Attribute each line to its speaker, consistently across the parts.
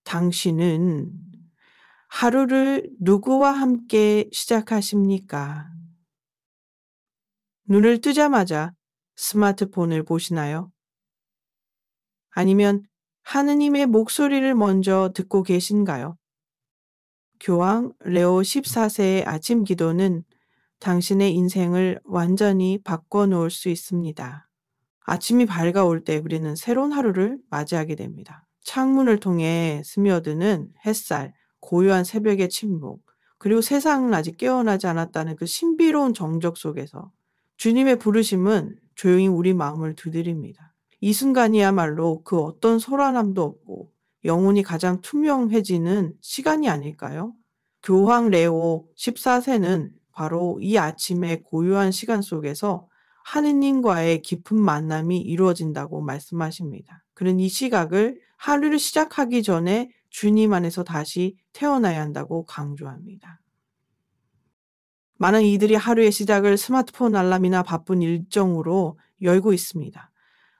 Speaker 1: 당신은 하루를 누구와 함께 시작하십니까? 눈을 뜨자마자 스마트폰을 보시나요? 아니면 하느님의 목소리를 먼저 듣고 계신가요? 교황 레오 14세의 아침 기도는 당신의 인생을 완전히 바꿔놓을 수 있습니다. 아침이 밝아올 때 우리는 새로운 하루를 맞이하게 됩니다. 창문을 통해 스며드는 햇살, 고요한 새벽의 침묵, 그리고 세상은 아직 깨어나지 않았다는 그 신비로운 정적 속에서 주님의 부르심은 조용히 우리 마음을 두드립니다. 이 순간이야말로 그 어떤 소란함도 없고 영혼이 가장 투명해지는 시간이 아닐까요? 교황 레오 14세는 바로 이 아침의 고요한 시간 속에서 하느님과의 깊은 만남이 이루어진다고 말씀하십니다. 그는 이 시각을 하루를 시작하기 전에 주님 안에서 다시 태어나야 한다고 강조합니다. 많은 이들이 하루의 시작을 스마트폰 알람이나 바쁜 일정으로 열고 있습니다.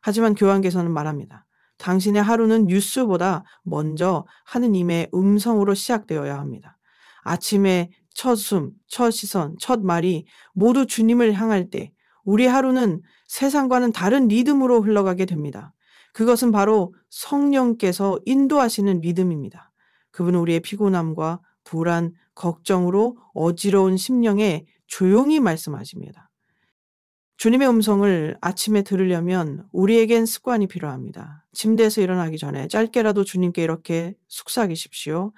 Speaker 1: 하지만 교황께서는 말합니다. 당신의 하루는 뉴스보다 먼저 하느님의 음성으로 시작되어야 합니다. 아침에 첫 숨, 첫 시선, 첫 말이 모두 주님을 향할 때 우리 하루는 세상과는 다른 리듬으로 흘러가게 됩니다. 그것은 바로 성령께서 인도하시는 리듬입니다. 그분은 우리의 피곤함과 불안, 걱정으로 어지러운 심령에 조용히 말씀하십니다. 주님의 음성을 아침에 들으려면 우리에겐 습관이 필요합니다. 침대에서 일어나기 전에 짧게라도 주님께 이렇게 속삭이십시오.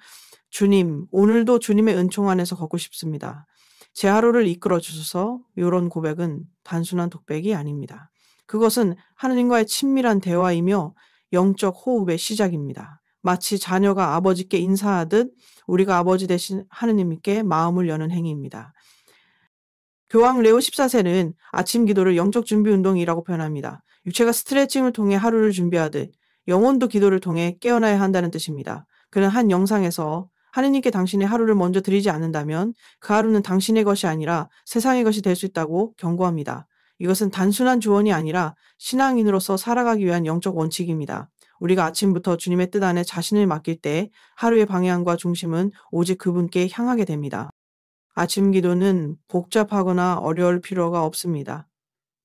Speaker 1: 주님, 오늘도 주님의 은총 안에서 걷고 싶습니다. 제 하루를 이끌어 주셔서 이런 고백은 단순한 독백이 아닙니다. 그것은 하느님과의 친밀한 대화이며 영적 호흡의 시작입니다. 마치 자녀가 아버지께 인사하듯 우리가 아버지 대신 하느님께 마음을 여는 행위입니다. 교황 레오 14세는 아침 기도를 영적 준비 운동이라고 표현합니다. 육체가 스트레칭을 통해 하루를 준비하듯 영혼도 기도를 통해 깨어나야 한다는 뜻입니다. 그는 한 영상에서 하느님께 당신의 하루를 먼저 드리지 않는다면 그 하루는 당신의 것이 아니라 세상의 것이 될 수 있다고 경고합니다. 이것은 단순한 조언이 아니라 신앙인으로서 살아가기 위한 영적 원칙입니다. 우리가 아침부터 주님의 뜻 안에 자신을 맡길 때 하루의 방향과 중심은 오직 그분께 향하게 됩니다. 아침 기도는 복잡하거나 어려울 필요가 없습니다.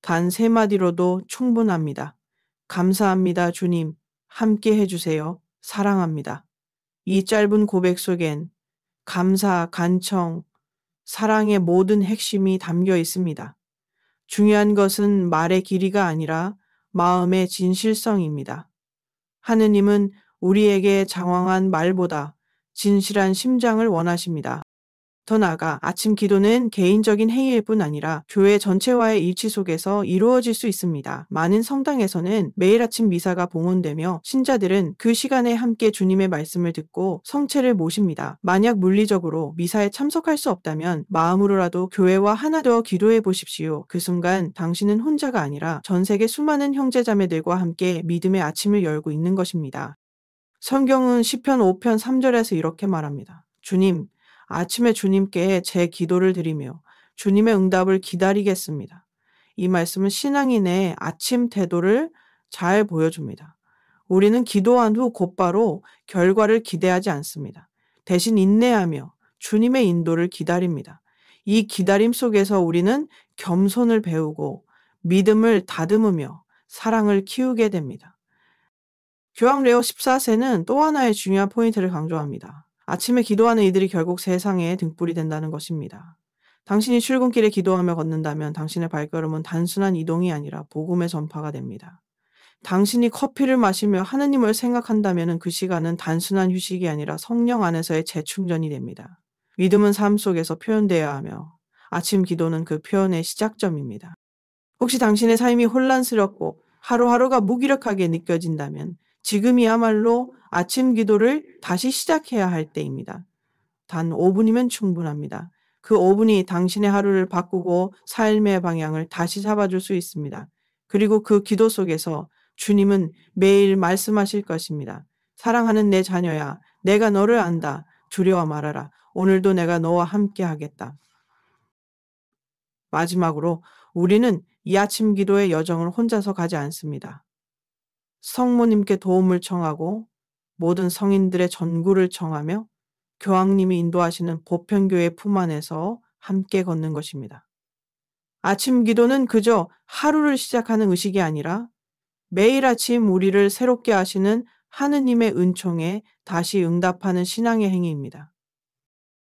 Speaker 1: 단 3마디로도 충분합니다. 감사합니다, 주님. 함께 해주세요. 사랑합니다. 이 짧은 고백 속엔 감사, 간청, 사랑의 모든 핵심이 담겨 있습니다. 중요한 것은 말의 길이가 아니라 마음의 진실성입니다. 하느님은 우리에게 장황한 말보다 진실한 심장을 원하십니다. 더 나아가 아침 기도는 개인적인 행위일 뿐 아니라 교회 전체와의 일치 속에서 이루어질 수 있습니다. 많은 성당에서는 매일 아침 미사가 봉헌되며 신자들은 그 시간에 함께 주님의 말씀을 듣고 성체를 모십니다. 만약 물리적으로 미사에 참석할 수 없다면 마음으로라도 교회와 하나 되어 기도해 보십시오. 그 순간 당신은 혼자가 아니라 전 세계 수많은 형제자매들과 함께 믿음의 아침을 열고 있는 것입니다. 성경은 시편 5편 3절에서 이렇게 말합니다. 주님, 아침에 주님께 제 기도를 드리며 주님의 응답을 기다리겠습니다. 이 말씀은 신앙인의 아침 태도를 잘 보여줍니다. 우리는 기도한 후 곧바로 결과를 기대하지 않습니다. 대신 인내하며 주님의 인도를 기다립니다. 이 기다림 속에서 우리는 겸손을 배우고 믿음을 다듬으며 사랑을 키우게 됩니다. 교황 레오 14세는 또 하나의 중요한 포인트를 강조합니다. 아침에 기도하는 이들이 결국 세상의 등불이 된다는 것입니다. 당신이 출근길에 기도하며 걷는다면 당신의 발걸음은 단순한 이동이 아니라 복음의 전파가 됩니다. 당신이 커피를 마시며 하느님을 생각한다면 그 시간은 단순한 휴식이 아니라 성령 안에서의 재충전이 됩니다. 믿음은 삶 속에서 표현되어야 하며 아침 기도는 그 표현의 시작점입니다. 혹시 당신의 삶이 혼란스럽고 하루하루가 무기력하게 느껴진다면 지금이야말로 아침 기도를 다시 시작해야 할 때입니다. 단 5분이면 충분합니다. 그 5분이 당신의 하루를 바꾸고 삶의 방향을 다시 잡아줄 수 있습니다. 그리고 그 기도 속에서 주님은 매일 말씀하실 것입니다. 사랑하는 내 자녀야, 내가 너를 안다. 두려워 말아라. 오늘도 내가 너와 함께 하겠다. 마지막으로 우리는 이 아침 기도의 여정을 혼자서 가지 않습니다. 성모님께 도움을 청하고 모든 성인들의 전구를 청하며 교황님이 인도하시는 보편교회 품 안에서 함께 걷는 것입니다. 아침 기도는 그저 하루를 시작하는 의식이 아니라 매일 아침 우리를 새롭게 하시는 하느님의 은총에 다시 응답하는 신앙의 행위입니다.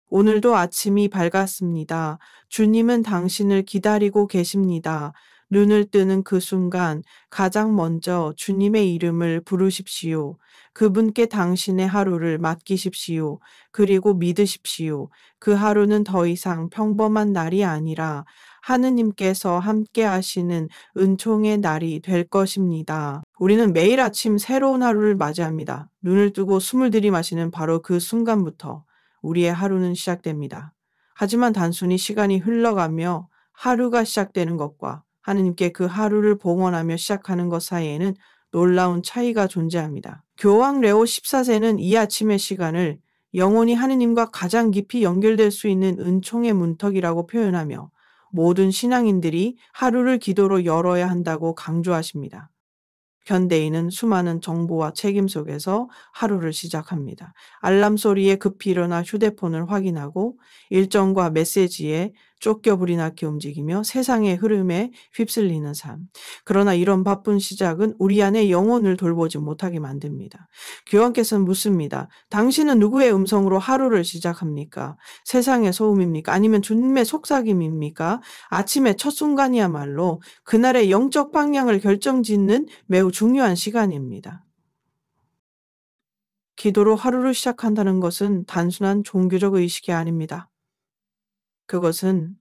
Speaker 1: 오늘도 아침이 밝았습니다. 주님은 당신을 기다리고 계십니다. 눈을 뜨는 그 순간 가장 먼저 주님의 이름을 부르십시오. 그분께 당신의 하루를 맡기십시오. 그리고 믿으십시오. 그 하루는 더 이상 평범한 날이 아니라 하느님께서 함께 하시는 은총의 날이 될 것입니다. 우리는 매일 아침 새로운 하루를 맞이합니다. 눈을 뜨고 숨을 들이마시는 바로 그 순간부터 우리의 하루는 시작됩니다. 하지만 단순히 시간이 흘러가며 하루가 시작되는 것과 하느님께 그 하루를 봉헌하며 시작하는 것 사이에는 놀라운 차이가 존재합니다. 교황 레오 14세는 이 아침의 시간을 영원히 하느님과 가장 깊이 연결될 수 있는 은총의 문턱이라고 표현하며 모든 신앙인들이 하루를 기도로 열어야 한다고 강조하십니다. 현대인은 수많은 정보와 책임 속에서 하루를 시작합니다. 알람 소리에 급히 일어나 휴대폰을 확인하고 일정과 메시지에 쫓겨불이 나게 움직이며 세상의 흐름에 휩쓸리는 삶. 그러나 이런 바쁜 시작은 우리 안에 영혼을 돌보지 못하게 만듭니다. 교황께서는 묻습니다. 당신은 누구의 음성으로 하루를 시작합니까? 세상의 소음입니까? 아니면 주님의 속삭임입니까? 아침의 첫 순간이야말로 그날의 영적 방향을 결정짓는 매우 중요한 시간입니다. 기도로 하루를 시작한다는 것은 단순한 종교적 의식이 아닙니다. 그것은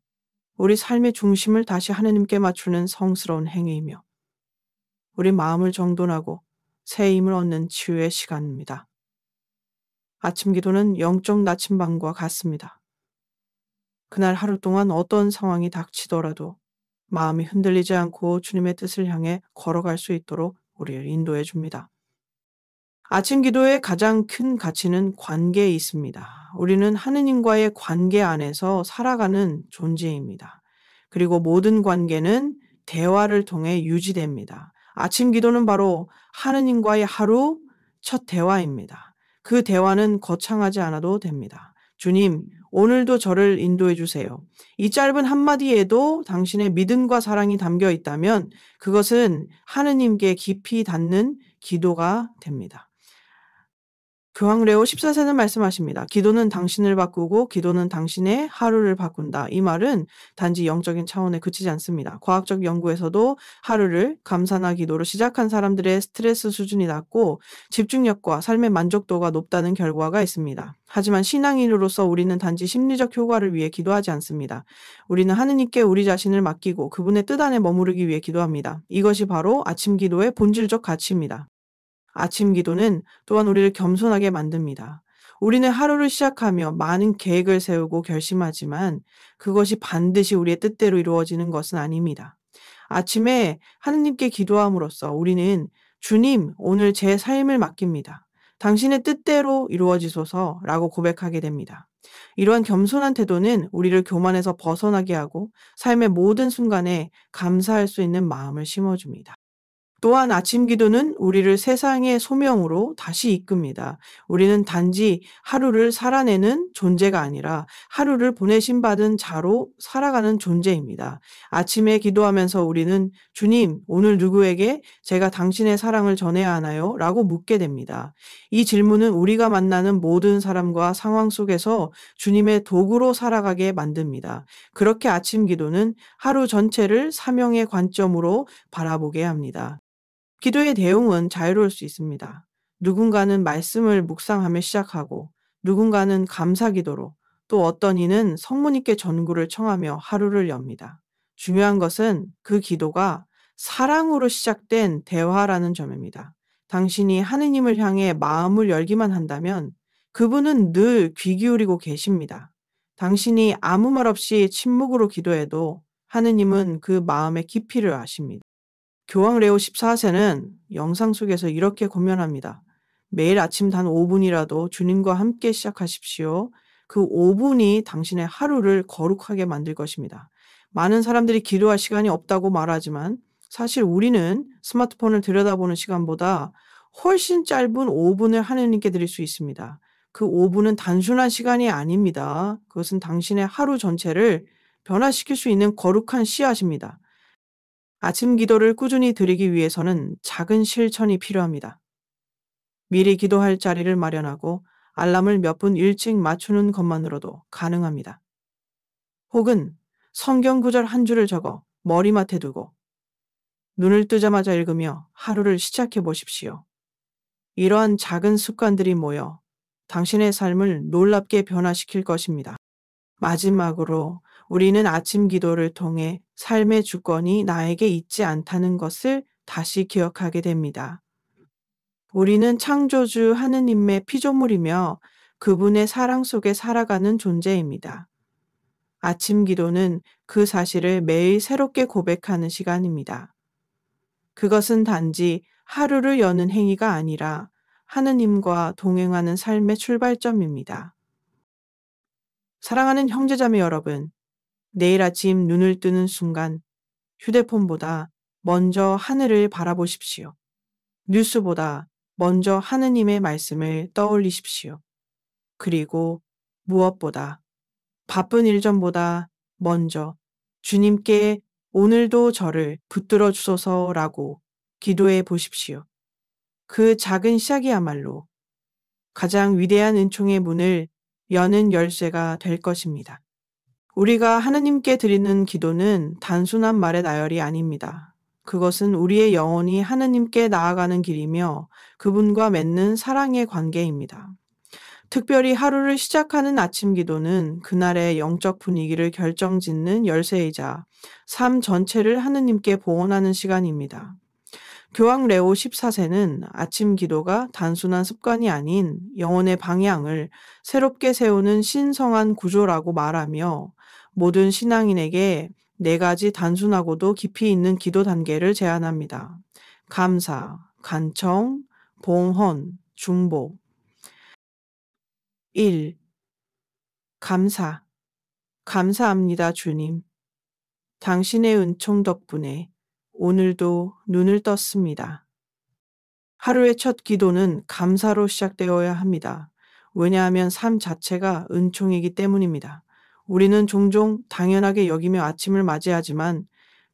Speaker 1: 우리 삶의 중심을 다시 하느님께 맞추는 성스러운 행위이며 우리 마음을 정돈하고 새 힘을 얻는 치유의 시간입니다. 아침 기도는 영적 나침반과 같습니다. 그날 하루 동안 어떤 상황이 닥치더라도 마음이 흔들리지 않고 주님의 뜻을 향해 걸어갈 수 있도록 우리를 인도해 줍니다. 아침 기도의 가장 큰 가치는 관계에 있습니다. 우리는 하느님과의 관계 안에서 살아가는 존재입니다. 그리고 모든 관계는 대화를 통해 유지됩니다. 아침 기도는 바로 하느님과의 하루 첫 대화입니다. 그 대화는 거창하지 않아도 됩니다. 주님, 오늘도 저를 인도해 주세요. 이 짧은 한마디에도 당신의 믿음과 사랑이 담겨 있다면 그것은 하느님께 깊이 닿는 기도가 됩니다. 교황 레오 14세는 말씀하십니다. 기도는 당신을 바꾸고 기도는 당신의 하루를 바꾼다. 이 말은 단지 영적인 차원에 그치지 않습니다. 과학적 연구에서도 하루를 감사나 기도로 시작한 사람들의 스트레스 수준이 낮고 집중력과 삶의 만족도가 높다는 결과가 있습니다. 하지만 신앙인으로서 우리는 단지 심리적 효과를 위해 기도하지 않습니다. 우리는 하느님께 우리 자신을 맡기고 그분의 뜻 안에 머무르기 위해 기도합니다. 이것이 바로 아침 기도의 본질적 가치입니다. 아침 기도는 또한 우리를 겸손하게 만듭니다. 우리는 하루를 시작하며 많은 계획을 세우고 결심하지만 그것이 반드시 우리의 뜻대로 이루어지는 것은 아닙니다. 아침에 하느님께 기도함으로써 우리는 주님, 오늘 제 삶을 맡깁니다. 당신의 뜻대로 이루어지소서라고 고백하게 됩니다. 이러한 겸손한 태도는 우리를 교만에서 벗어나게 하고 삶의 모든 순간에 감사할 수 있는 마음을 심어줍니다. 또한 아침 기도는 우리를 세상의 소명으로 다시 이끕니다. 우리는 단지 하루를 살아내는 존재가 아니라 하루를 보내심 받은 자로 살아가는 존재입니다. 아침에 기도하면서 우리는 주님, 오늘 누구에게 제가 당신의 사랑을 전해야 하나요? 라고 묻게 됩니다. 이 질문은 우리가 만나는 모든 사람과 상황 속에서 주님의 도구로 살아가게 만듭니다. 그렇게 아침 기도는 하루 전체를 사명의 관점으로 바라보게 합니다. 기도의 내용은 자유로울 수 있습니다. 누군가는 말씀을 묵상하며 시작하고 누군가는 감사 기도로 또 어떤 이는 성모님께 전구를 청하며 하루를 엽니다. 중요한 것은 그 기도가 사랑으로 시작된 대화라는 점입니다. 당신이 하느님을 향해 마음을 열기만 한다면 그분은 늘 귀 기울이고 계십니다. 당신이 아무 말 없이 침묵으로 기도해도 하느님은 그 마음의 깊이를 아십니다. 교황 레오 14세는 영상 속에서 이렇게 권면합니다. 매일 아침 단 5분이라도 주님과 함께 시작하십시오. 그 5분이 당신의 하루를 거룩하게 만들 것입니다. 많은 사람들이 기도할 시간이 없다고 말하지만 사실 우리는 스마트폰을 들여다보는 시간보다 훨씬 짧은 5분을 하느님께 드릴 수 있습니다. 그 5분은 단순한 시간이 아닙니다. 그것은 당신의 하루 전체를 변화시킬 수 있는 거룩한 씨앗입니다. 아침 기도를 꾸준히 드리기 위해서는 작은 실천이 필요합니다. 미리 기도할 자리를 마련하고 알람을 몇 분 일찍 맞추는 것만으로도 가능합니다. 혹은 성경 구절 한 줄을 적어 머리맡에 두고 눈을 뜨자마자 읽으며 하루를 시작해 보십시오. 이러한 작은 습관들이 모여 당신의 삶을 놀랍게 변화시킬 것입니다. 마지막으로 우리는 아침 기도를 통해 삶의 주권이 나에게 있지 않다는 것을 다시 기억하게 됩니다. 우리는 창조주 하느님의 피조물이며 그분의 사랑 속에 살아가는 존재입니다. 아침 기도는 그 사실을 매일 새롭게 고백하는 시간입니다. 그것은 단지 하루를 여는 행위가 아니라 하느님과 동행하는 삶의 출발점입니다. 사랑하는 형제자매 여러분, 내일 아침 눈을 뜨는 순간 휴대폰보다 먼저 하늘을 바라보십시오. 뉴스보다 먼저 하느님의 말씀을 떠올리십시오. 그리고 무엇보다 바쁜 일정보다 먼저 주님께 오늘도 저를 붙들어 주소서라고 기도해 보십시오. 그 작은 시작이야말로 가장 위대한 은총의 문을 여는 열쇠가 될 것입니다. 우리가 하느님께 드리는 기도는 단순한 말의 나열이 아닙니다. 그것은 우리의 영혼이 하느님께 나아가는 길이며 그분과 맺는 사랑의 관계입니다. 특별히 하루를 시작하는 아침 기도는 그날의 영적 분위기를 결정짓는 열쇠이자 삶 전체를 하느님께 봉헌하는 시간입니다. 교황 레오 14세는 아침 기도가 단순한 습관이 아닌 영혼의 방향을 새롭게 세우는 신성한 구조라고 말하며 모든 신앙인에게 4가지 단순하고도 깊이 있는 기도 단계를 제안합니다. 감사, 간청, 봉헌, 중보. 1. 감사. 감사합니다, 주님. 당신의 은총 덕분에 오늘도 눈을 떴습니다. 하루의 첫 기도는 감사로 시작되어야 합니다. 왜냐하면 삶 자체가 은총이기 때문입니다. 우리는 종종 당연하게 여기며 아침을 맞이하지만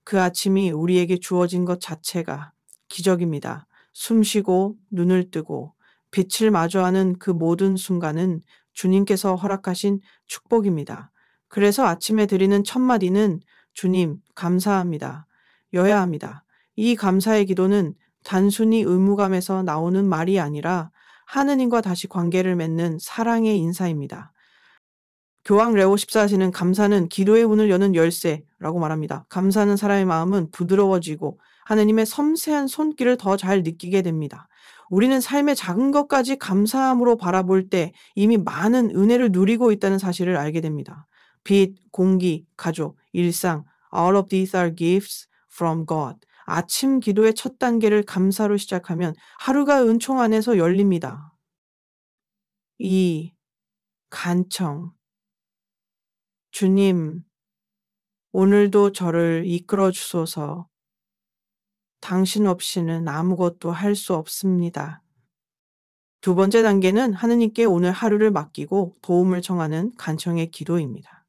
Speaker 1: 그 아침이 우리에게 주어진 것 자체가 기적입니다. 숨 쉬고 눈을 뜨고 빛을 마주하는 그 모든 순간은 주님께서 허락하신 축복입니다. 그래서 아침에 드리는 첫 마디는 주님, 감사합니다. 여야 합니다. 이 감사의 기도는 단순히 의무감에서 나오는 말이 아니라 하느님과 다시 관계를 맺는 사랑의 인사입니다. 교황 레오 14세는 감사는 기도의 문을 여는 열쇠라고 말합니다. 감사하는 사람의 마음은 부드러워지고 하느님의 섬세한 손길을 더 잘 느끼게 됩니다. 우리는 삶의 작은 것까지 감사함으로 바라볼 때 이미 많은 은혜를 누리고 있다는 사실을 알게 됩니다. 빛, 공기, 가족, 일상, all of these are gifts from God. 아침 기도의 첫 단계를 감사로 시작하면 하루가 은총 안에서 열립니다. 2. 간청. 주님, 오늘도 저를 이끌어 주소서. 당신 없이는 아무것도 할 수 없습니다. 2번째 단계는 하느님께 오늘 하루를 맡기고 도움을 청하는 간청의 기도입니다.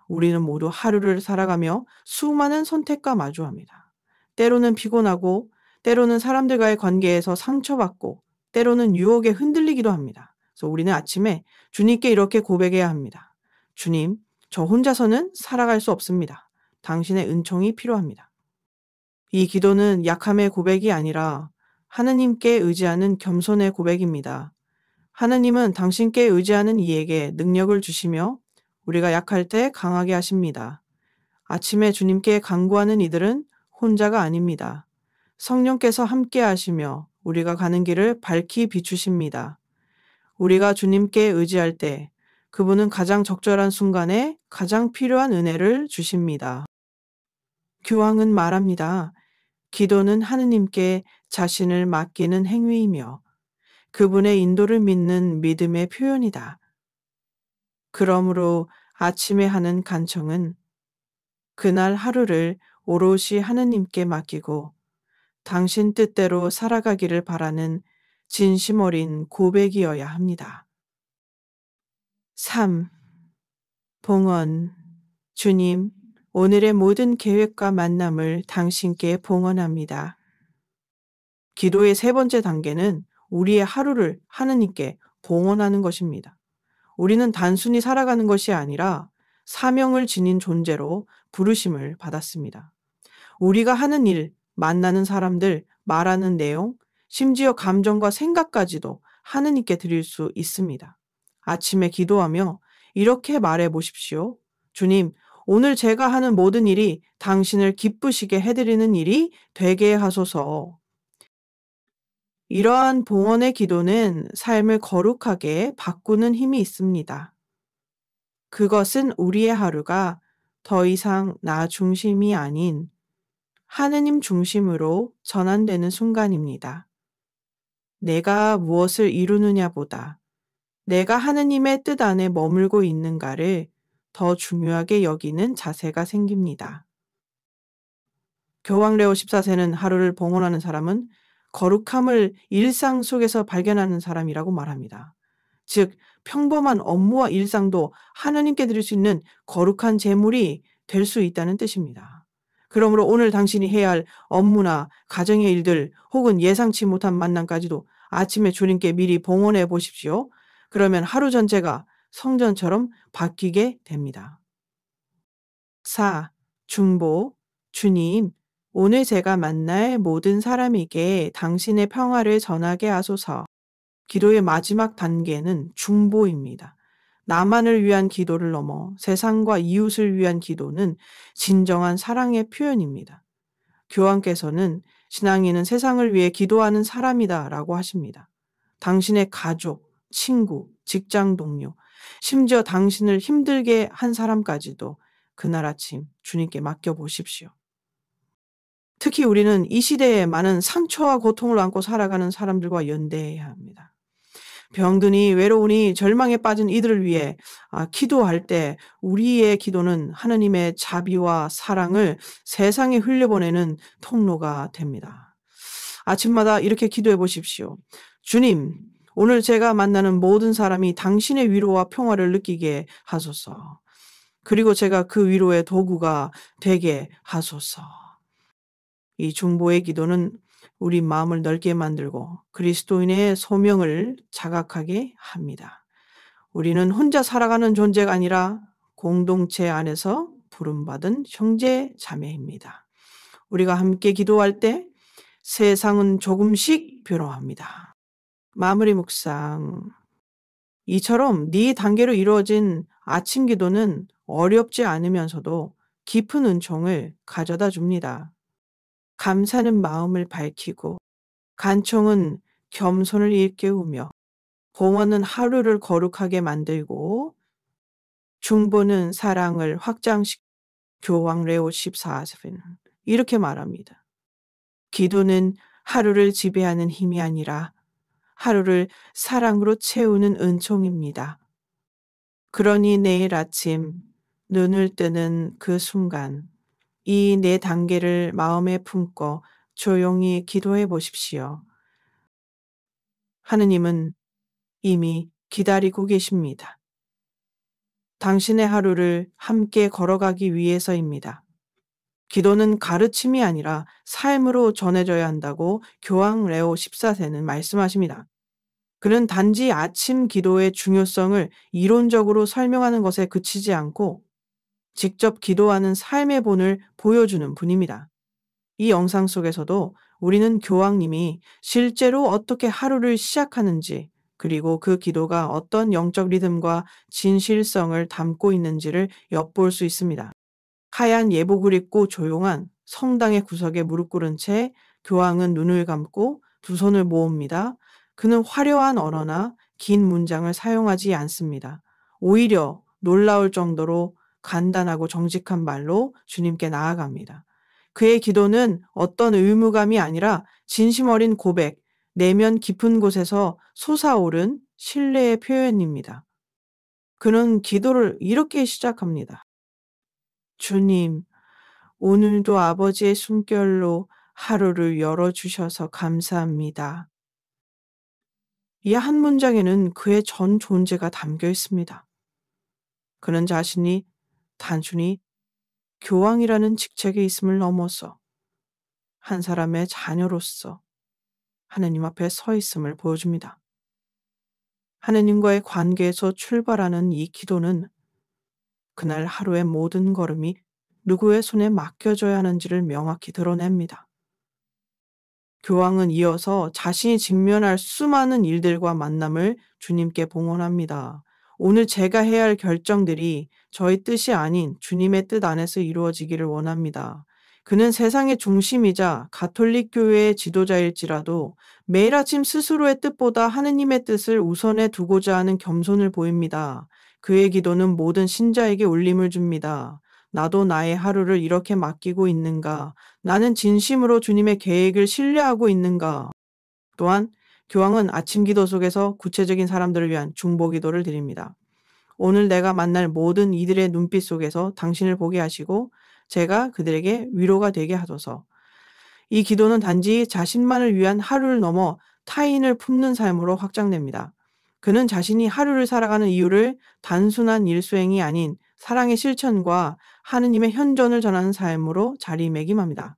Speaker 1: 우리는 모두 하루를 살아가며 수많은 선택과 마주합니다. 때로는 피곤하고, 때로는 사람들과의 관계에서 상처받고, 때로는 유혹에 흔들리기도 합니다. 그래서 우리는 아침에 주님께 이렇게 고백해야 합니다. 주님, 저 혼자서는 살아갈 수 없습니다. 당신의 은총이 필요합니다. 이 기도는 약함의 고백이 아니라 하느님께 의지하는 겸손의 고백입니다. 하느님은 당신께 의지하는 이에게 능력을 주시며 우리가 약할 때 강하게 하십니다. 아침에 주님께 간구하는 이들은 혼자가 아닙니다. 성령께서 함께 하시며 우리가 가는 길을 밝히 비추십니다. 우리가 주님께 의지할 때 그분은 가장 적절한 순간에 가장 필요한 은혜를 주십니다. 교황은 말합니다. 기도는 하느님께 자신을 맡기는 행위이며 그분의 인도를 믿는 믿음의 표현이다. 그러므로 아침에 하는 간청은 그날 하루를 오롯이 하느님께 맡기고 당신 뜻대로 살아가기를 바라는 진심 어린 고백이어야 합니다. 3. 봉헌. 주님, 오늘의 모든 계획과 만남을 당신께 봉헌합니다. 기도의 세 번째 단계는 우리의 하루를 하느님께 봉헌하는 것입니다. 우리는 단순히 살아가는 것이 아니라 사명을 지닌 존재로 부르심을 받았습니다. 우리가 하는 일, 만나는 사람들, 말하는 내용, 심지어 감정과 생각까지도 하느님께 드릴 수 있습니다. 아침에 기도하며 이렇게 말해 보십시오. 주님, 오늘 제가 하는 모든 일이 당신을 기쁘시게 해드리는 일이 되게 하소서. 이러한 봉헌의 기도는 삶을 거룩하게 바꾸는 힘이 있습니다. 그것은 우리의 하루가 더 이상 나 중심이 아닌 하느님 중심으로 전환되는 순간입니다. 내가 무엇을 이루느냐보다 내가 하느님의 뜻 안에 머물고 있는가를 더 중요하게 여기는 자세가 생깁니다. 교황 레오 14세는 하루를 봉헌하는 사람은 거룩함을 일상 속에서 발견하는 사람이라고 말합니다. 즉, 평범한 업무와 일상도 하느님께 드릴 수 있는 거룩한 제물이 될 수 있다는 뜻입니다. 그러므로 오늘 당신이 해야 할 업무나 가정의 일들 혹은 예상치 못한 만남까지도 아침에 주님께 미리 봉헌해 보십시오. 그러면 하루 전체가 성전처럼 바뀌게 됩니다. 4. 중보. 주님, 오늘 제가 만날 모든 사람에게 당신의 평화를 전하게 하소서. 기도의 마지막 단계는 중보입니다. 나만을 위한 기도를 넘어 세상과 이웃을 위한 기도는 진정한 사랑의 표현입니다. 교황께서는 신앙인은 세상을 위해 기도하는 사람이다 라고 하십니다. 당신의 가족, 친구, 직장 동료, 심지어 당신을 힘들게 한 사람까지도 그날 아침 주님께 맡겨보십시오. 특히 우리는 이 시대에 많은 상처와 고통을 안고 살아가는 사람들과 연대해야 합니다. 병드니 외로우니 절망에 빠진 이들을 위해 기도할 때 우리의 기도는 하느님의 자비와 사랑을 세상에 흘려보내는 통로가 됩니다. 아침마다 이렇게 기도해 보십시오. 주님, 오늘 제가 만나는 모든 사람이 당신의 위로와 평화를 느끼게 하소서. 그리고 제가 그 위로의 도구가 되게 하소서. 이 중보의 기도는 우리 마음을 넓게 만들고 그리스도인의 소명을 자각하게 합니다. 우리는 혼자 살아가는 존재가 아니라 공동체 안에서 부름받은 형제 자매입니다. 우리가 함께 기도할 때 세상은 조금씩 변화합니다. 마무리 묵상. 이처럼 네 단계로 이루어진 아침 기도는 어렵지 않으면서도 깊은 은총을 가져다 줍니다. 감사는 마음을 밝히고 간청은 겸손을 일깨우며 봉헌은 하루를 거룩하게 만들고 중보는 사랑을 확장시키고 교황 레오 14세는 이렇게 말합니다. 기도는 하루를 지배하는 힘이 아니라 하루를 사랑으로 채우는 은총입니다. 그러니 내일 아침 눈을 뜨는 그 순간 이 네 단계를 마음에 품고 조용히 기도해 보십시오. 하느님은 이미 기다리고 계십니다. 당신의 하루를 함께 걸어가기 위해서입니다. 기도는 가르침이 아니라 삶으로 전해져야 한다고 교황 레오 14세는 말씀하십니다. 그는 단지 아침 기도의 중요성을 이론적으로 설명하는 것에 그치지 않고 직접 기도하는 삶의 본을 보여주는 분입니다. 이 영상 속에서도 우리는 교황님이 실제로 어떻게 하루를 시작하는지 그리고 그 기도가 어떤 영적 리듬과 진실성을 담고 있는지를 엿볼 수 있습니다. 하얀 예복을 입고 조용한 성당의 구석에 무릎 꿇은 채 교황은 눈을 감고 두 손을 모읍니다. 그는 화려한 언어나 긴 문장을 사용하지 않습니다. 오히려 놀라울 정도로 간단하고 정직한 말로 주님께 나아갑니다. 그의 기도는 어떤 의무감이 아니라 진심 어린 고백, 내면 깊은 곳에서 솟아오른 신뢰의 표현입니다. 그는 기도를 이렇게 시작합니다. 주님, 오늘도 아버지의 숨결로 하루를 열어주셔서 감사합니다. 이 한 문장에는 그의 전 존재가 담겨 있습니다. 그는 자신이 단순히 교황이라는 직책에 있음을 넘어서 한 사람의 자녀로서 하느님 앞에 서 있음을 보여줍니다. 하느님과의 관계에서 출발하는 이 기도는 그날 하루의 모든 걸음이 누구의 손에 맡겨져야 하는지를 명확히 드러냅니다. 교황은 이어서 자신이 직면할 수많은 일들과 만남을 주님께 봉헌합니다. 오늘 제가 해야 할 결정들이 저의 뜻이 아닌 주님의 뜻 안에서 이루어지기를 원합니다. 그는 세상의 중심이자 가톨릭 교회의 지도자일지라도 매일 아침 스스로의 뜻보다 하느님의 뜻을 우선해 두고자 하는 겸손을 보입니다. 그의 기도는 모든 신자에게 울림을 줍니다. 나도 나의 하루를 이렇게 맡기고 있는가? 나는 진심으로 주님의 계획을 신뢰하고 있는가? 또한 교황은 아침 기도 속에서 구체적인 사람들을 위한 중보 기도를 드립니다. 오늘 내가 만날 모든 이들의 눈빛 속에서 당신을 보게 하시고 제가 그들에게 위로가 되게 하소서. 이 기도는 단지 자신만을 위한 하루를 넘어 타인을 품는 삶으로 확장됩니다. 그는 자신이 하루를 살아가는 이유를 단순한 일수행이 아닌 사랑의 실천과 하느님의 현존을 전하는 삶으로 자리매김합니다.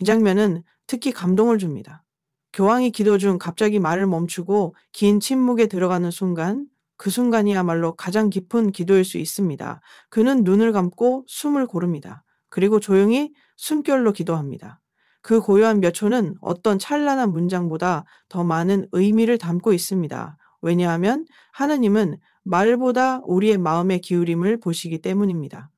Speaker 1: 이 장면은 특히 감동을 줍니다. 교황이 기도 중 갑자기 말을 멈추고 긴 침묵에 들어가는 순간, 그 순간이야말로 가장 깊은 기도일 수 있습니다. 그는 눈을 감고 숨을 고릅니다. 그리고 조용히 숨결로 기도합니다. 그 고요한 몇 초는 어떤 찬란한 문장보다 더 많은 의미를 담고 있습니다. 왜냐하면 하느님은 말보다 우리의 마음의 기울임을 보시기 때문입니다.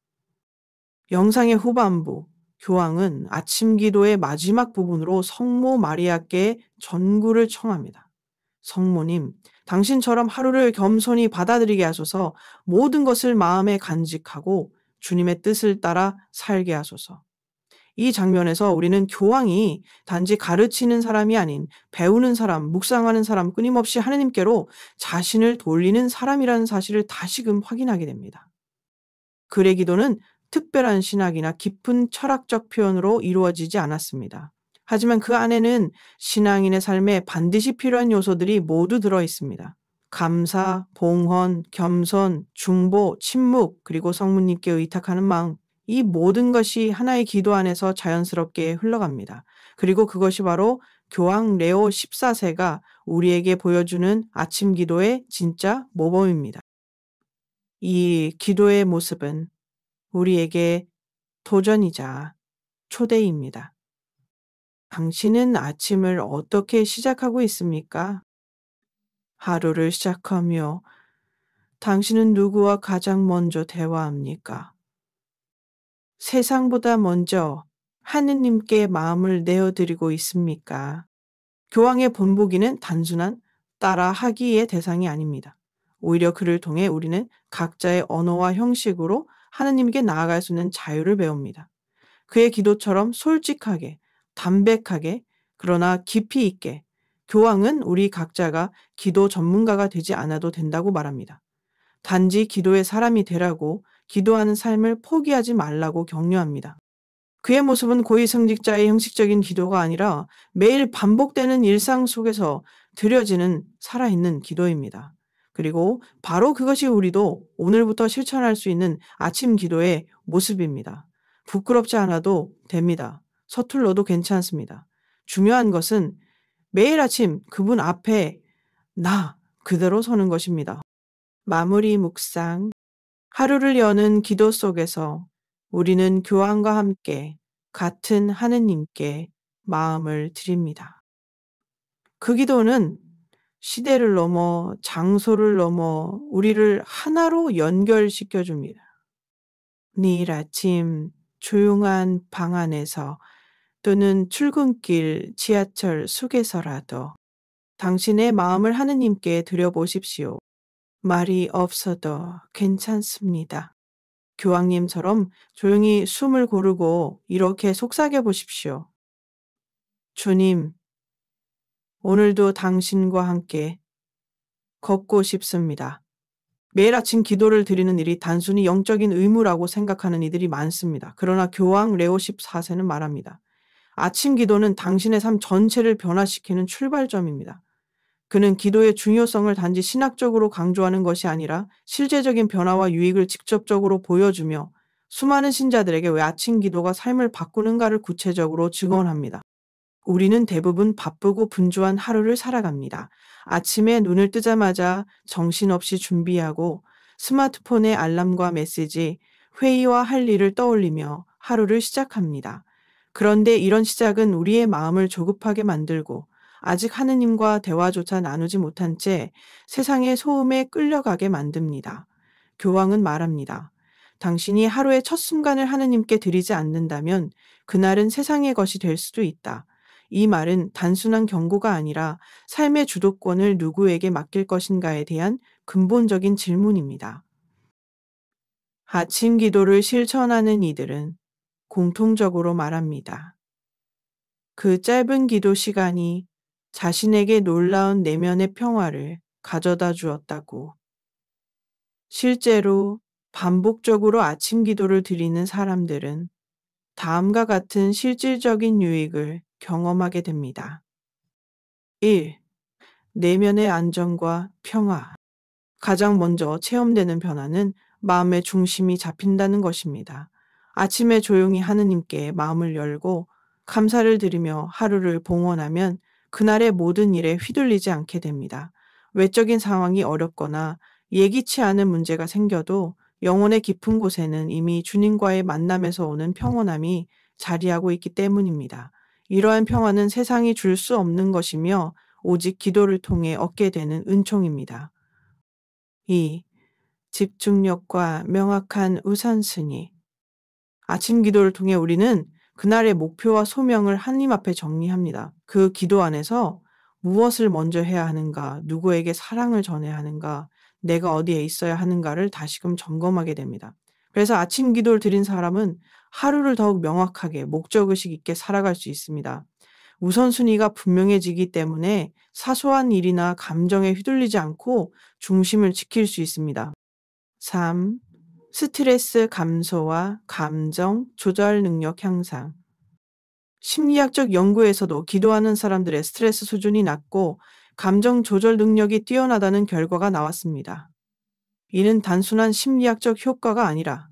Speaker 1: 영상의 후반부, 교황은 아침 기도의 마지막 부분으로 성모 마리아께 전구를 청합니다. 성모님, 당신처럼 하루를 겸손히 받아들이게 하소서. 모든 것을 마음에 간직하고 주님의 뜻을 따라 살게 하소서. 이 장면에서 우리는 교황이 단지 가르치는 사람이 아닌 배우는 사람, 묵상하는 사람, 끊임없이 하느님께로 자신을 돌리는 사람이라는 사실을 다시금 확인하게 됩니다. 글의 기도는 특별한 신학이나 깊은 철학적 표현으로 이루어지지 않았습니다. 하지만 그 안에는 신앙인의 삶에 반드시 필요한 요소들이 모두 들어 있습니다. 감사, 봉헌, 겸손, 중보, 침묵, 그리고 성모님께 의탁하는 마음. 이 모든 것이 하나의 기도 안에서 자연스럽게 흘러갑니다. 그리고 그것이 바로 교황 레오 14세가 우리에게 보여주는 아침 기도의 진짜 모범입니다. 이 기도의 모습은 우리에게 도전이자 초대입니다. 당신은 아침을 어떻게 시작하고 있습니까? 하루를 시작하며 당신은 누구와 가장 먼저 대화합니까? 세상보다 먼저 하느님께 마음을 내어드리고 있습니까? 교황의 본보기는 단순한 따라하기의 대상이 아닙니다. 오히려 그를 통해 우리는 각자의 언어와 형식으로 하느님께 나아갈 수 있는 자유를 배웁니다. 그의 기도처럼 솔직하게, 담백하게, 그러나 깊이 있게 교황은 우리 각자가 기도 전문가가 되지 않아도 된다고 말합니다. 단지 기도의 사람이 되라고 기도하는 삶을 포기하지 말라고 격려합니다. 그의 모습은 고위승직자의 형식적인 기도가 아니라 매일 반복되는 일상 속에서 드려지는 살아있는 기도입니다. 그리고 바로 그것이 우리도 오늘부터 실천할 수 있는 아침 기도의 모습입니다. 부끄럽지 않아도 됩니다. 서툴러도 괜찮습니다. 중요한 것은 매일 아침 그분 앞에 나 그대로 서는 것입니다. 마무리 묵상. 하루를 여는 기도 속에서 우리는 교황과 함께 같은 하느님께 마음을 드립니다. 그 기도는 시대를 넘어 장소를 넘어 우리를 하나로 연결시켜 줍니다. 내일 아침 조용한 방 안에서 또는 출근길, 지하철 속에서라도 당신의 마음을 하느님께 드려보십시오. 말이 없어도 괜찮습니다. 교황님처럼 조용히 숨을 고르고 이렇게 속삭여 보십시오. 주님, 오늘도 당신과 함께 걷고 싶습니다. 매일 아침 기도를 드리는 일이 단순히 영적인 의무라고 생각하는 이들이 많습니다. 그러나 교황 레오 14세는 말합니다. 아침 기도는 당신의 삶 전체를 변화시키는 출발점입니다. 그는 기도의 중요성을 단지 신학적으로 강조하는 것이 아니라 실제적인 변화와 유익을 직접적으로 보여주며 수많은 신자들에게 왜 아침 기도가 삶을 바꾸는가를 구체적으로 증언합니다. 우리는 대부분 바쁘고 분주한 하루를 살아갑니다. 아침에 눈을 뜨자마자 정신없이 준비하고 스마트폰의 알람과 메시지, 회의와 할 일을 떠올리며 하루를 시작합니다. 그런데 이런 시작은 우리의 마음을 조급하게 만들고 아직 하느님과 대화조차 나누지 못한 채 세상의 소음에 끌려가게 만듭니다. 교황은 말합니다. 당신이 하루의 첫 순간을 하느님께 드리지 않는다면 그날은 세상의 것이 될 수도 있다. 이 말은 단순한 경고가 아니라 삶의 주도권을 누구에게 맡길 것인가에 대한 근본적인 질문입니다. 아침 기도를 실천하는 이들은 공통적으로 말합니다. 그 짧은 기도 시간이 자신에게 놀라운 내면의 평화를 가져다 주었다고. 실제로 반복적으로 아침 기도를 드리는 사람들은 다음과 같은 실질적인 유익을 경험하게 됩니다. 1. 내면의 안정과 평화. 가장 먼저 체험되는 변화는 마음의 중심이 잡힌다는 것입니다. 아침에 조용히 하느님께 마음을 열고 감사를 드리며 하루를 봉헌하면 그날의 모든 일에 휘둘리지 않게 됩니다. 외적인 상황이 어렵거나 예기치 않은 문제가 생겨도 영혼의 깊은 곳에는 이미 주님과의 만남에서 오는 평온함이 자리하고 있기 때문입니다. 이러한 평화는 세상이 줄 수 없는 것이며 오직 기도를 통해 얻게 되는 은총입니다. 2. 집중력과 명확한 우선순위. 아침 기도를 통해 우리는 그날의 목표와 소명을 하나님 앞에 정리합니다. 그 기도 안에서 무엇을 먼저 해야 하는가, 누구에게 사랑을 전해야 하는가, 내가 어디에 있어야 하는가를 다시금 점검하게 됩니다. 그래서 아침 기도를 드린 사람은 하루를 더욱 명확하게 목적의식 있게 살아갈 수 있습니다. 우선순위가 분명해지기 때문에 사소한 일이나 감정에 휘둘리지 않고 중심을 지킬 수 있습니다. 3. 스트레스 감소와 감정 조절 능력 향상. 심리학적 연구에서도 기도하는 사람들의 스트레스 수준이 낮고 감정 조절 능력이 뛰어나다는 결과가 나왔습니다. 이는 단순한 심리학적 효과가 아니라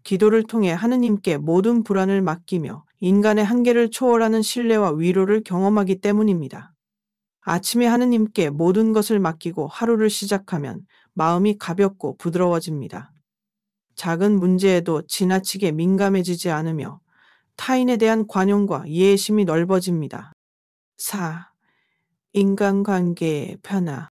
Speaker 1: 기도를 통해 하느님께 모든 불안을 맡기며 인간의 한계를 초월하는 신뢰와 위로를 경험하기 때문입니다. 아침에 하느님께 모든 것을 맡기고 하루를 시작하면 마음이 가볍고 부드러워집니다. 작은 문제에도 지나치게 민감해지지 않으며 타인에 대한 관용과 이해심이 넓어집니다. 4. 인간관계의 변화.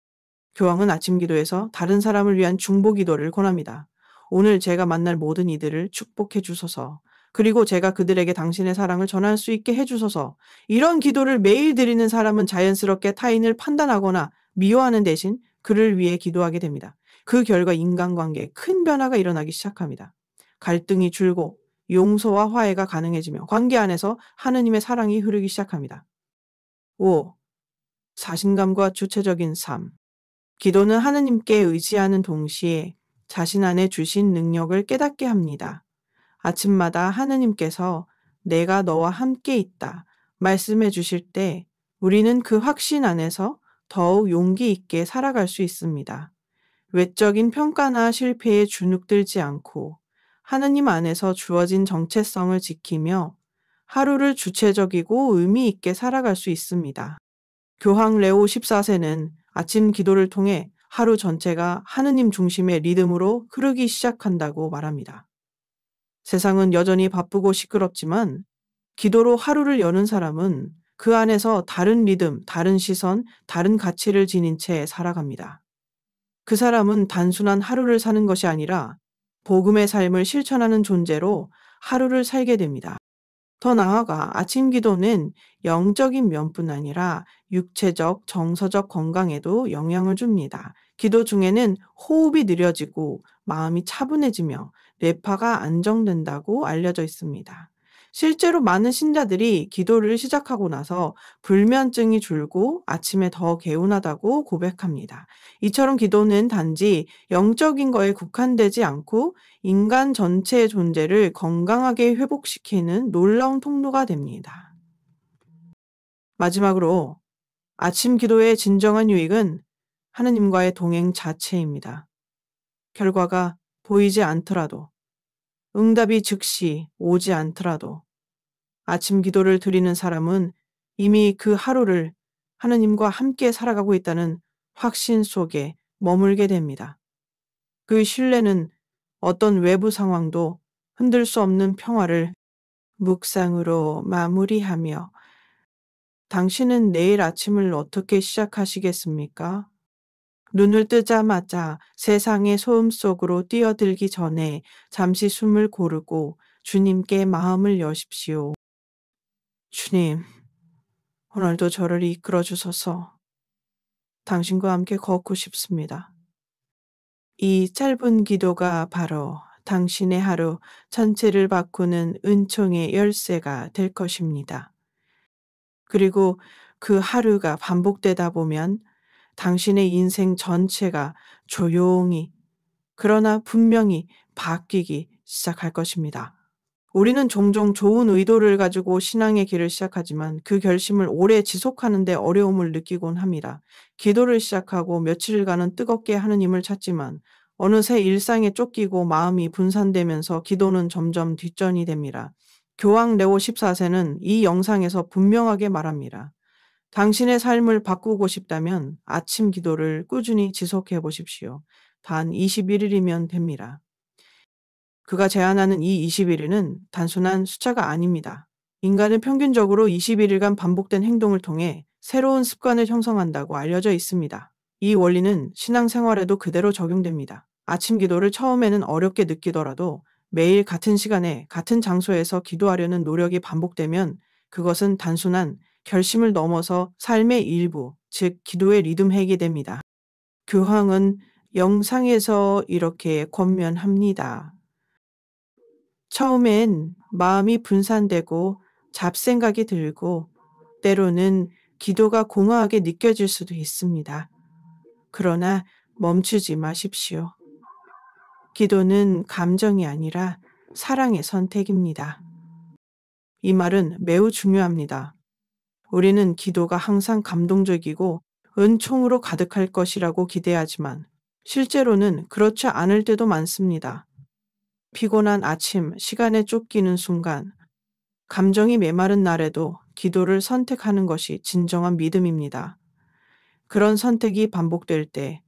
Speaker 1: 교황은 아침 기도에서 다른 사람을 위한 중보 기도를 권합니다. 오늘 제가 만날 모든 이들을 축복해 주소서. 그리고 제가 그들에게 당신의 사랑을 전할 수 있게 해 주소서. 이런 기도를 매일 드리는 사람은 자연스럽게 타인을 판단하거나 미워하는 대신 그를 위해 기도하게 됩니다. 그 결과 인간관계에 큰 변화가 일어나기 시작합니다. 갈등이 줄고 용서와 화해가 가능해지며 관계 안에서 하느님의 사랑이 흐르기 시작합니다. 5. 자신감과 주체적인 삶. 기도는 하느님께 의지하는 동시에 자신 안에 주신 능력을 깨닫게 합니다. 아침마다 하느님께서 내가 너와 함께 있다 말씀해 주실 때 우리는 그 확신 안에서 더욱 용기 있게 살아갈 수 있습니다. 외적인 평가나 실패에 주눅들지 않고 하느님 안에서 주어진 정체성을 지키며 하루를 주체적이고 의미 있게 살아갈 수 있습니다. 교황 레오 14세는 아침 기도를 통해 하루 전체가 하느님 중심의 리듬으로 흐르기 시작한다고 말합니다. 세상은 여전히 바쁘고 시끄럽지만 기도로 하루를 여는 사람은 그 안에서 다른 리듬, 다른 시선, 다른 가치를 지닌 채 살아갑니다. 그 사람은 단순한 하루를 사는 것이 아니라 복음의 삶을 실천하는 존재로 하루를 살게 됩니다. 더 나아가 아침 기도는 영적인 면뿐 아니라 육체적, 정서적 건강에도 영향을 줍니다. 기도 중에는 호흡이 느려지고 마음이 차분해지며 뇌파가 안정된다고 알려져 있습니다. 실제로 많은 신자들이 기도를 시작하고 나서 불면증이 줄고 아침에 더 개운하다고 고백합니다. 이처럼 기도는 단지 영적인 거에 국한되지 않고 인간 전체의 존재를 건강하게 회복시키는 놀라운 통로가 됩니다. 마지막으로 아침 기도의 진정한 유익은 하느님과의 동행 자체입니다. 결과가 보이지 않더라도, 응답이 즉시 오지 않더라도 아침 기도를 드리는 사람은 이미 그 하루를 하느님과 함께 살아가고 있다는 확신 속에 머물게 됩니다. 그 신뢰는 어떤 외부 상황도 흔들 수 없는 평화를 묵상으로 마무리하며 당신은 내일 아침을 어떻게 시작하시겠습니까? 눈을 뜨자마자 세상의 소음 속으로 뛰어들기 전에 잠시 숨을 고르고 주님께 마음을 여십시오. 주님, 오늘도 저를 이끌어 주소서. 당신과 함께 걷고 싶습니다. 이 짧은 기도가 바로 당신의 하루 전체를 바꾸는 은총의 열쇠가 될 것입니다. 그리고 그 하루가 반복되다 보면 당신의 인생 전체가 조용히 그러나 분명히 바뀌기 시작할 것입니다. 우리는 종종 좋은 의도를 가지고 신앙의 길을 시작하지만 그 결심을 오래 지속하는 데 어려움을 느끼곤 합니다. 기도를 시작하고 며칠간은 뜨겁게 하느님을 찾지만 어느새 일상에 쫓기고 마음이 분산되면서 기도는 점점 뒷전이 됩니다. 교황 레오 14세는 이 영상에서 분명하게 말합니다. 당신의 삶을 바꾸고 싶다면 아침 기도를 꾸준히 지속해 보십시오. 단 21일이면 됩니다. 그가 제안하는 이 21일은 단순한 숫자가 아닙니다. 인간은 평균적으로 21일간 반복된 행동을 통해 새로운 습관을 형성한다고 알려져 있습니다. 이 원리는 신앙생활에도 그대로 적용됩니다. 아침 기도를 처음에는 어렵게 느끼더라도 매일 같은 시간에 같은 장소에서 기도하려는 노력이 반복되면 그것은 단순한 결심을 넘어서 삶의 일부, 즉 기도의 리듬핵이 됩니다. 교황은 영상에서 이렇게 권면합니다. 처음엔 마음이 분산되고 잡생각이 들고 때로는 기도가 공허하게 느껴질 수도 있습니다. 그러나 멈추지 마십시오. 기도는 감정이 아니라 사랑의 선택입니다. 이 말은 매우 중요합니다. 우리는 기도가 항상 감동적이고 은총으로 가득할 것이라고 기대하지만 실제로는 그렇지 않을 때도 많습니다. 피곤한 아침, 시간에 쫓기는 순간, 감정이 메마른 날에도 기도를 선택하는 것이 진정한 믿음입니다. 그런 선택이 반복될 때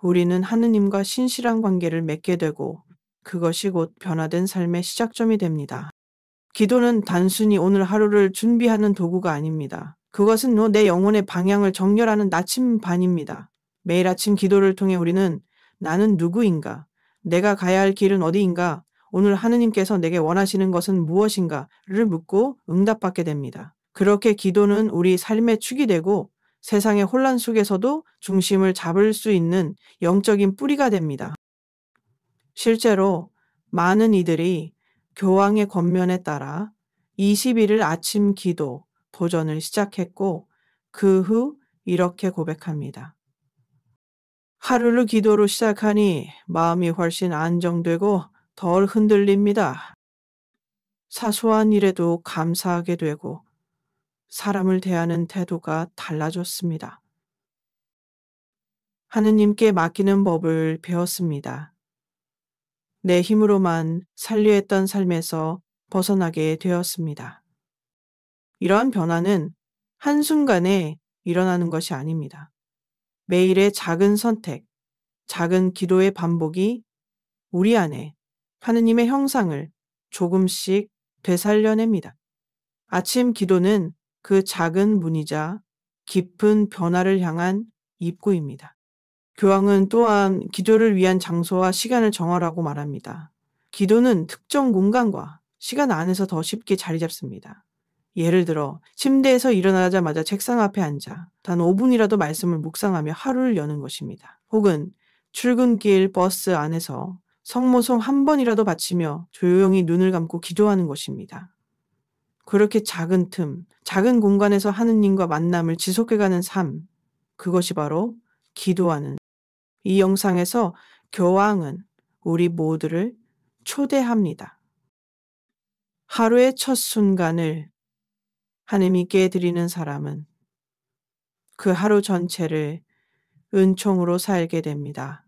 Speaker 1: 우리는 하느님과 신실한 관계를 맺게 되고 그것이 곧 변화된 삶의 시작점이 됩니다. 기도는 단순히 오늘 하루를 준비하는 도구가 아닙니다. 그것은 내 영혼의 방향을 정렬하는 나침반입니다. 매일 아침 기도를 통해 우리는 나는 누구인가? 내가 가야 할 길은 어디인가? 오늘 하느님께서 내게 원하시는 것은 무엇인가를 묻고 응답받게 됩니다. 그렇게 기도는 우리 삶의 축이 되고 세상의 혼란 속에서도 중심을 잡을 수 있는 영적인 뿌리가 됩니다. 실제로 많은 이들이 교황의 권면에 따라 21일 아침 기도 도전을 시작했고 그 후 이렇게 고백합니다. 하루를 기도로 시작하니 마음이 훨씬 안정되고 덜 흔들립니다. 사소한 일에도 감사하게 되고 사람을 대하는 태도가 달라졌습니다. 하느님께 맡기는 법을 배웠습니다. 내 힘으로만 살려 했던 삶에서 벗어나게 되었습니다. 이러한 변화는 한순간에 일어나는 것이 아닙니다. 매일의 작은 선택, 작은 기도의 반복이 우리 안에 하느님의 형상을 조금씩 되살려냅니다. 아침 기도는 그 작은 문이자 깊은 변화를 향한 입구입니다. 교황은 또한 기도를 위한 장소와 시간을 정하라고 말합니다. 기도는 특정 공간과 시간 안에서 더 쉽게 자리 잡습니다. 예를 들어 침대에서 일어나자마자 책상 앞에 앉아 단 5분이라도 말씀을 묵상하며 하루를 여는 것입니다. 혹은 출근길 버스 안에서 성모송 한 번이라도 바치며 조용히 눈을 감고 기도하는 것입니다. 그렇게 작은 틈, 작은 공간에서 하느님과 만남을 지속해가는 삶, 그것이 바로 기도하는. 이 영상에서 교황은 우리 모두를 초대합니다. 하루의 첫 순간을 하느님께 드리는 사람은 그 하루 전체를 은총으로 살게 됩니다.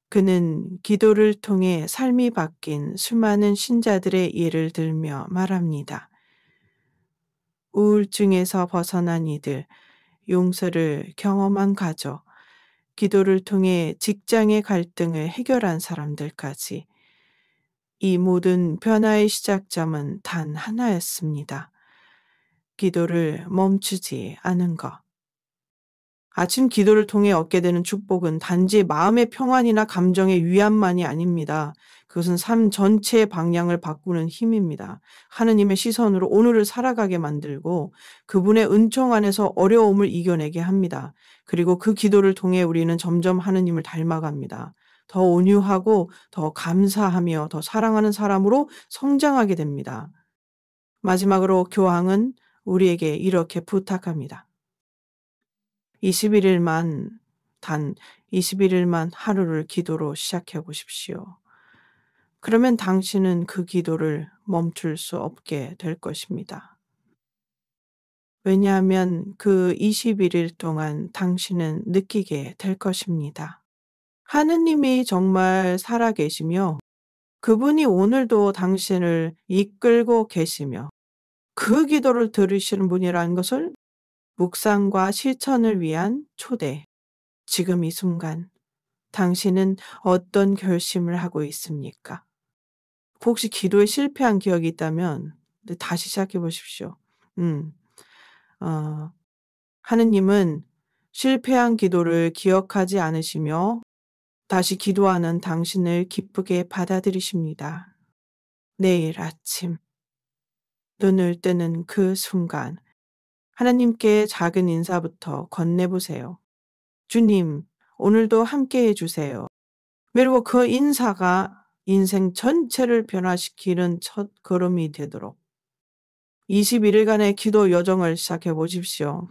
Speaker 1: 그는 기도를 통해 삶이 바뀐 수많은 신자들의 예를 들며 말합니다. 우울증에서 벗어난 이들, 용서를 경험한 가족, 기도를 통해 직장의 갈등을 해결한 사람들까지 이 모든 변화의 시작점은 단 하나였습니다. 기도를 멈추지 않은 것. 아침 기도를 통해 얻게 되는 축복은 단지 마음의 평안이나 감정의 위안만이 아닙니다. 그것은 삶 전체의 방향을 바꾸는 힘입니다. 하느님의 시선으로 오늘을 살아가게 만들고 그분의 은총 안에서 어려움을 이겨내게 합니다. 그리고 그 기도를 통해 우리는 점점 하느님을 닮아갑니다. 더 온유하고 더 감사하며 더 사랑하는 사람으로 성장하게 됩니다. 마지막으로 교황은 우리에게 이렇게 부탁합니다. 21일만, 단 21일만 하루를 기도로 시작해 보십시오. 그러면 당신은 그 기도를 멈출 수 없게 될 것입니다. 왜냐하면 그 21일 동안 당신은 느끼게 될 것입니다. 하느님이 정말 살아계시며 그분이 오늘도 당신을 이끌고 계시며 그 기도를 들으시는 분이라는 것을 묵상과 실천을 위한 초대. 지금 이 순간 당신은 어떤 결심을 하고 있습니까? 혹시 기도에 실패한 기억이 있다면 다시 시작해 보십시오. 음, 어, 하느님은 실패한 기도를 기억하지 않으시며 다시 기도하는 당신을 기쁘게 받아들이십니다. 내일 아침 눈을 뜨는 그 순간 하나님께 작은 인사부터 건네보세요. 주님, 오늘도 함께 해주세요. 그리고 그 인사가 인생 전체를 변화시키는 첫 걸음이 되도록 21일간의 기도 여정을 시작해 보십시오.